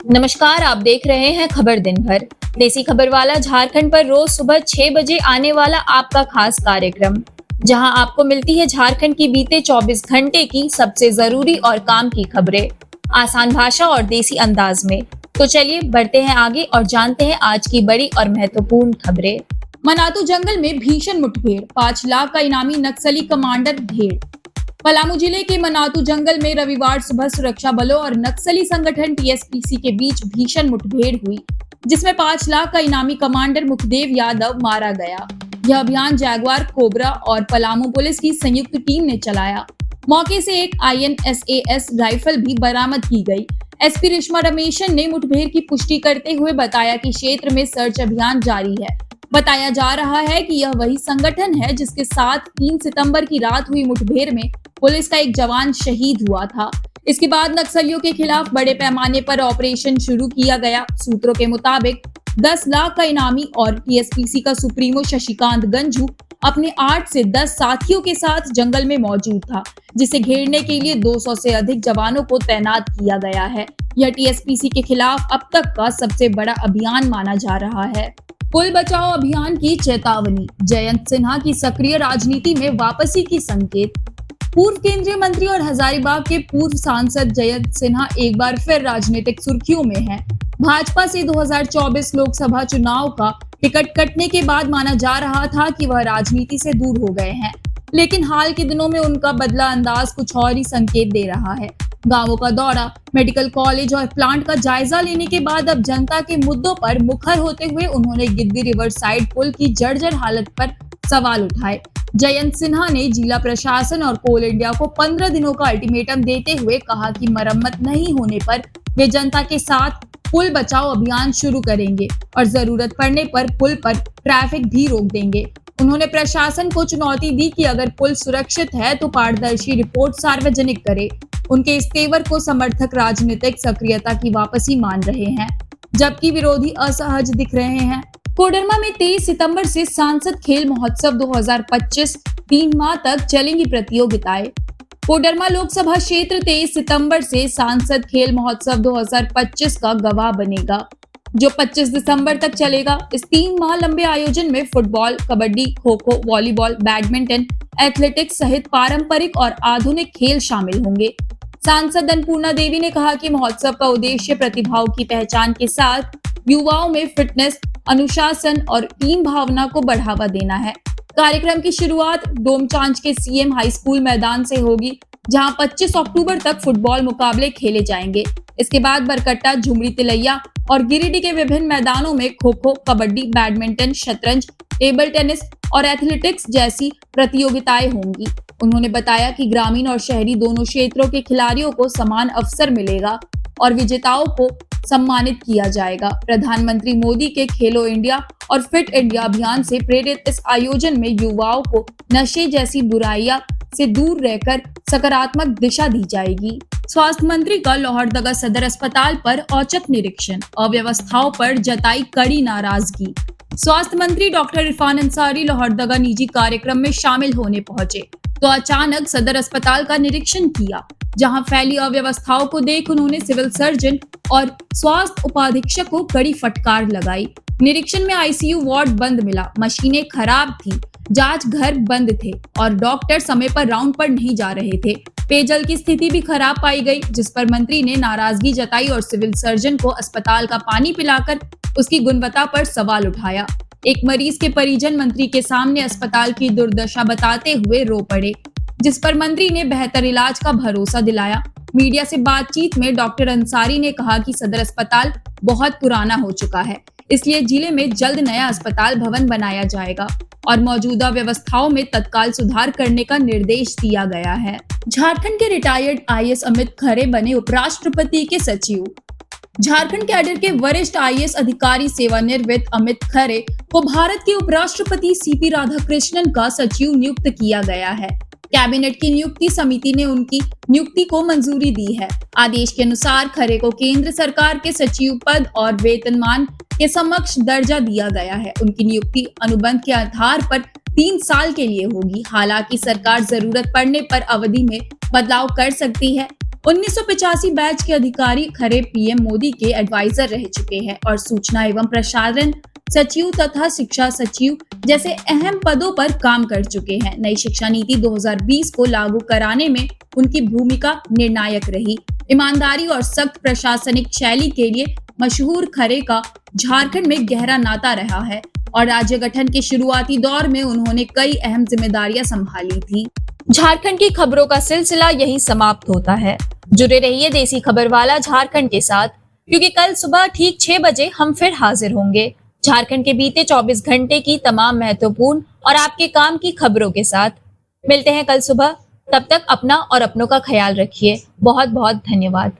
नमस्कार, आप देख रहे हैं खबर दिन भर। देसी खबर वाला झारखंड पर रोज सुबह 6 बजे आने वाला आपका खास कार्यक्रम, जहां आपको मिलती है झारखंड की बीते 24 घंटे की सबसे जरूरी और काम की खबरें, आसान भाषा और देसी अंदाज में। तो चलिए बढ़ते हैं आगे और जानते हैं आज की बड़ी और महत्वपूर्ण खबरें। मनातू जंगल में भीषण मुठभेड़, 5 लाख का इनामी नक्सली कमांडर ढेर। पलामू जिले के मनातू जंगल में रविवार सुबह सुरक्षा बलों और नक्सली संगठन टीएसपीसी के बीच भीषण मुठभेड़ हुई, जिसमें 5 लाख का इनामी कमांडर मुखदेव यादव मारा गया। यह अभियान जैगुआर, कोबरा और पलामू पुलिस की संयुक्त टीम ने चलाया। मौके से एक INSAS राइफल भी बरामद की गई। एसपी रेशमा रमेशन ने मुठभेड़ की पुष्टि करते हुए बताया कि क्षेत्र में सर्च अभियान जारी है। बताया जा रहा है कि यह वही संगठन है जिसके साथ 3 सितंबर की रात हुई मुठभेड़ में पुलिस का एक जवान शहीद हुआ था। इसके बाद नक्सलियों के खिलाफ बड़े पैमाने पर ऑपरेशन शुरू किया गया। सूत्रों के मुताबिक 10 लाख का इनामी और टीएसपीसी का सुप्रीमो शशिकांत गंजू अपने 8 से 10 साथियों के साथ जंगल में मौजूद था, जिसे घेरने के लिए 200 से अधिक जवानों को तैनात किया गया है। यह टीएसपीसी के खिलाफ अब तक का सबसे बड़ा अभियान माना जा रहा है। पुल बचाओ अभियान की चेतावनी, जयंत सिन्हा की सक्रिय राजनीति में वापसी की संकेत। पूर्व केंद्रीय मंत्री और हजारीबाग के पूर्व सांसद जयंत सिन्हा एक बार फिर राजनीतिक सुर्खियों में हैं। भाजपा से 2024 लोकसभा चुनाव का टिकट कटने के बाद माना जा रहा था कि वह राजनीति से दूर हो गए हैं, लेकिन हाल के दिनों में उनका बदला अंदाज कुछ और ही संकेत दे रहा है। गांवों का दौरा, मेडिकल कॉलेज और प्लांट का जायजा लेने के बाद अब जनता के मुद्दों पर मुखर होते हुए उन्होंने गिद्दी रिवर साइड पुल की जर्जर हालत पर सवाल उठाए। जयंत सिन्हा ने जिला प्रशासन और कोल इंडिया को 15 दिनों का अल्टीमेटम देते हुए कहा कि मरम्मत नहीं होने पर वे जनता के साथ पुल बचाओ अभियान शुरू करेंगे और जरूरत पड़ने पर पुल पर ट्रैफिक भी रोक देंगे। उन्होंने प्रशासन को चुनौती दी कि अगर पुल सुरक्षित है तो पारदर्शी रिपोर्ट सार्वजनिक करे। उनके इस तेवर को समर्थक राजनीतिक सक्रियता की वापसी मान रहे हैं, जबकि विरोधी असहज दिख रहे हैं। कोडरमा में 23 सितंबर से सांसद खेल महोत्सव 2025 3 माह तक चलेंगी प्रतियोगिताएं। कोडरमा लोकसभा क्षेत्र 23 सितंबर से सांसद खेल महोत्सव 2025 का गवाह बनेगा, जो 25 दिसंबर तक चलेगा। इस 3 माह लंबे आयोजन में football, kabaddi, kho kho, volleyball, badminton, athletics सहित पारंपरिक और आधुनिक खेल शामिल होंगे। सांसद अन्नपूर्णा देवी ने कहा कि महोत्सव का उद्देश्य प्रतिभाओं की पहचान के साथ युवाओं में फिटनेस, अनुशासन और टीम भावना को बढ़ावा देना है। कार्यक्रम की शुरुआत डोमचांच के सीएम हाई स्कूल मैदान से होगी, जहां 25 अक्टूबर तक फुटबॉल मुकाबले खेले जाएंगे। इसके बाद बरकट्टा, झुमरी तिलैया और गिरिडीह के विभिन्न मैदानों में खो खो, कबड्डी, बैडमिंटन, शतरंज, टेबल टेनिस और एथलेटिक्स जैसी प्रतियोगिताएं होंगी। उन्होंने बताया कि ग्रामीण और शहरी दोनों क्षेत्रों के खिलाड़ियों को समान अवसर मिलेगा और विजेताओं को सम्मानित किया जाएगा। प्रधानमंत्री मोदी के खेलो इंडिया और फिट इंडिया अभियान से प्रेरित इस आयोजन में युवाओं को नशे जैसी बुराइयां से दूर रहकर सकारात्मक दिशा दी जाएगी। स्वास्थ्य मंत्री का लोहरदगा सदर अस्पताल पर औचक निरीक्षण, अव्यवस्थाओं पर जताई कड़ी नाराजगी। स्वास्थ्य मंत्री डॉक्टर इरफान अंसारी लोहरदगा निजी कार्यक्रम में शामिल होने पहुंचे तो अचानक सदर अस्पताल का निरीक्षण किया, जहां फैली अव्यवस्थाओं को देख उन्होंने सिविल सर्जन और स्वास्थ्य उपाधीक्षक को कड़ी फटकार लगाई। निरीक्षण में आईसीयू वार्ड बंद मिला, मशीनें खराब थी, जांच घर बंद थे और डॉक्टर समय पर राउंड पर नहीं जा रहे थे। पेयजल की स्थिति भी खराब पाई गई, जिस पर मंत्री ने नाराजगी जताई और सिविल सर्जन को अस्पताल का पानी पिलाकर उसकी गुणवत्ता पर सवाल उठाया। एक मरीज के परिजन मंत्री के सामने अस्पताल की दुर्दशा बताते हुए रो पड़े, जिस पर मंत्री ने बेहतर इलाज का भरोसा दिलाया। मीडिया से बातचीत में डॉक्टर अंसारी ने कहा कि सदर अस्पताल बहुत पुराना हो चुका है, इसलिए जिले में जल्द नया अस्पताल भवन बनाया जाएगा और मौजूदा व्यवस्थाओं में तत्काल सुधार करने का निर्देश दिया गया है। झारखंड के रिटायर्ड आईएएस अमित खरे बने उपराष्ट्रपति के सचिव। झारखंड कैडर के वरिष्ठ आईएएस अधिकारी सेवानिवृत्त अमित खरे को भारत के उपराष्ट्रपति सीपी राधाकृष्णन का सचिव नियुक्त किया गया है। कैबिनेट की नियुक्ति समिति ने उनकी नियुक्ति को मंजूरी दी है। आदेश के अनुसार खरे को केंद्र सरकार के सचिव पद और वेतनमान के समक्ष दर्जा दिया गया है। उनकी नियुक्ति अनुबंध के आधार पर 3 साल के लिए होगी। हालांकि सरकार जरूरत पड़ने पर अवधि में बदलाव कर सकती है। 1985 बैच के अधिकारी खरे पीएम मोदी के एडवाइजर रह चुके हैं और सूचना एवं प्रसारण सचिव तथा शिक्षा सचिव जैसे अहम पदों पर काम कर चुके हैं। नई शिक्षा नीति 2020 को लागू कराने में उनकी भूमिका निर्णायक रही। ईमानदारी और सख्त प्रशासनिक शैली के लिए मशहूर खरे का झारखंड में गहरा नाता रहा है और राज्य गठन के शुरुआती दौर में उन्होंने कई अहम जिम्मेदारियां संभाली थी। झारखंड की खबरों का सिलसिला यहीं समाप्त होता है। जुड़े रहिए देसी खबर वाला झारखंड के साथ, क्योंकि कल सुबह ठीक 6 बजे हम फिर हाजिर होंगे झारखंड के बीते 24 घंटे की तमाम महत्वपूर्ण और आपके काम की खबरों के साथ। मिलते हैं कल सुबह, तब तक अपना और अपनों का ख्याल रखिए। बहुत बहुत धन्यवाद।